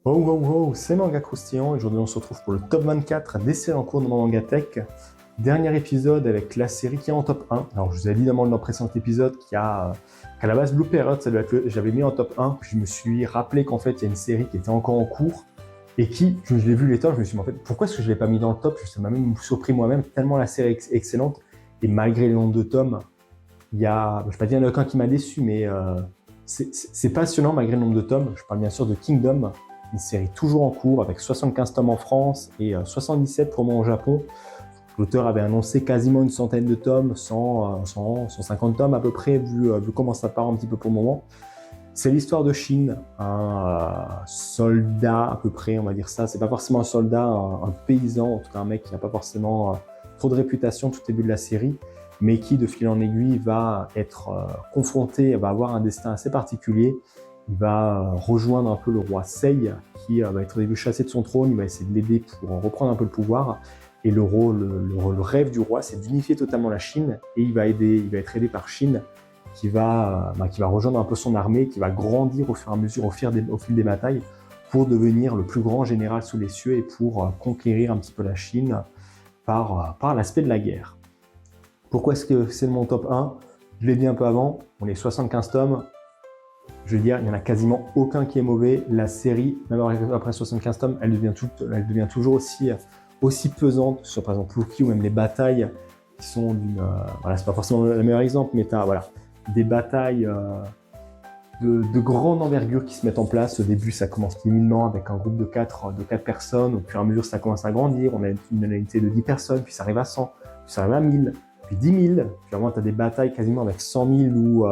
Oh, oh, oh, c'est Manga Croustillant et aujourd'hui on se retrouve pour le top 24 des séries en cours de Mangatech. Dernier épisode avec la série qui est en top 1. Alors je vous avais dit dans le précédent épisode qu'à la base Blue Parrot, j'avais mis en top 1, puis je me suis rappelé qu'en fait il y a une série qui était encore en cours et je l'ai vu les tops, je me suis dit en fait pourquoi est-ce que je ne l'ai pas mis dans le top? Ça m'a même surpris moi-même tellement la série est excellente et malgré le nombre de tomes, il y a, je ne vais pas dire il y en a aucun qui m'a déçu, mais c'est passionnant malgré le nombre de tomes. Je parle bien sûr de Kingdom, une série toujours en cours avec 75 tomes en France et 77 pour moi au Japon. L'auteur avait annoncé quasiment une centaine de tomes, 150 tomes à peu près, vu comment ça part un petit peu pour le moment. C'est l'histoire de Shin, un soldat à peu près, on va dire ça. C'est pas forcément un soldat, un paysan, en tout cas un mec qui n'a pas forcément trop de réputation tout début de la série, mais qui de fil en aiguille va être confronté, va avoir un destin assez particulier. Il va rejoindre un peu le roi Sei, qui va être au début chassé de son trône, il va essayer de l'aider pour reprendre un peu le pouvoir. Et le rêve du roi, c'est d'unifier totalement la Chine, et il va être aidé par Shin, qui va rejoindre un peu son armée, qui va grandir au fur et à mesure, au fil des batailles, pour devenir le plus grand général sous les cieux et pour conquérir un petit peu la Chine par l'aspect de la guerre. Pourquoi est-ce que c'est mon top 1? Je l'ai dit un peu avant, on est 75 tomes. Je veux dire, il n'y en a quasiment aucun qui est mauvais. La série, même après 75 tomes, elle devient toujours aussi pesante sur, par exemple, Luffy ou même les batailles qui sont d'une... voilà, c'est pas forcément le meilleur exemple, mais tu as des batailles de grande envergure qui se mettent en place. Au début, ça commence timidement avec un groupe de 4 personnes. Au fur et à mesure, ça commence à grandir. On a une unité de 10 personnes, puis ça arrive à 100, puis ça arrive à 1000, puis 10 000. Puis vraiment, tu as des batailles quasiment avec 100 000 ou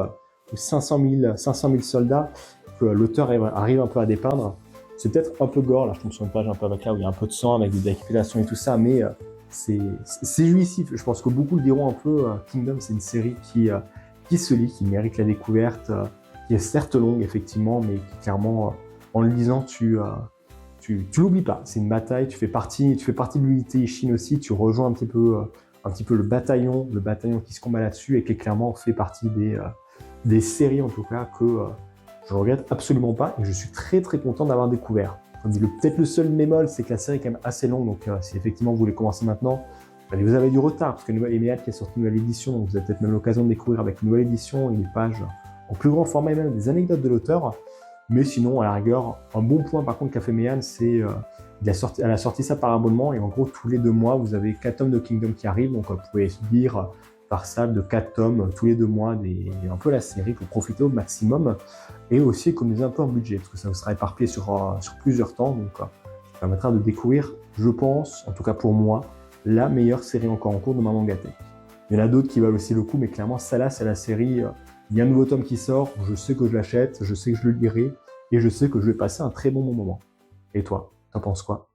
500 000 soldats que l'auteur arrive un peu à dépeindre. C'est peut-être un peu gore, là je tombe sur une page un peu avec là où il y a un peu de sang, avec des décapitations et tout ça, mais c'est jouissif. Je pense que beaucoup le diront un peu, Kingdom c'est une série qui se lit, qui mérite la découverte, qui est certes longue effectivement, mais qui clairement, en le lisant, tu l'oublies pas. C'est une bataille, tu fais partie de l'unité Ishin aussi, tu rejoins un petit peu le bataillon qui se combat là-dessus et qui clairement fait partie des séries en tout cas que je ne regrette absolument pas et je suis très très content d'avoir découvert. Peut-être le seul bémol, c'est que la série est quand même assez longue, donc si effectivement vous voulez commencer maintenant, vous avez du retard, parce que Emiad qui est sorti une nouvelle édition, donc vous avez peut-être même l'occasion de découvrir avec une nouvelle édition et des pages en plus grand format et même des anecdotes de l'auteur. Mais sinon, à la rigueur, un bon point par contre qu'a fait Meian, c'est elle a sorti ça par abonnement et en gros tous les 2 mois, vous avez 4 tomes de Kingdom qui arrivent, donc vous pouvez lire par salle de 4 tomes tous les 2 mois, un peu la série pour profiter au maximum et aussi économiser un peu en budget parce que ça vous sera éparpillé sur plusieurs temps, donc ça permettra de découvrir, je pense, en tout cas pour moi, la meilleure série encore en cours de ma Mangatech. Il y en a d'autres qui valent aussi le coup, mais clairement celle-là c'est la série, il y a un nouveau tome qui sort, je sais que je l'achète, je sais que je le lirai et je sais que je vais passer un très bon moment. Et toi, t'en penses quoi?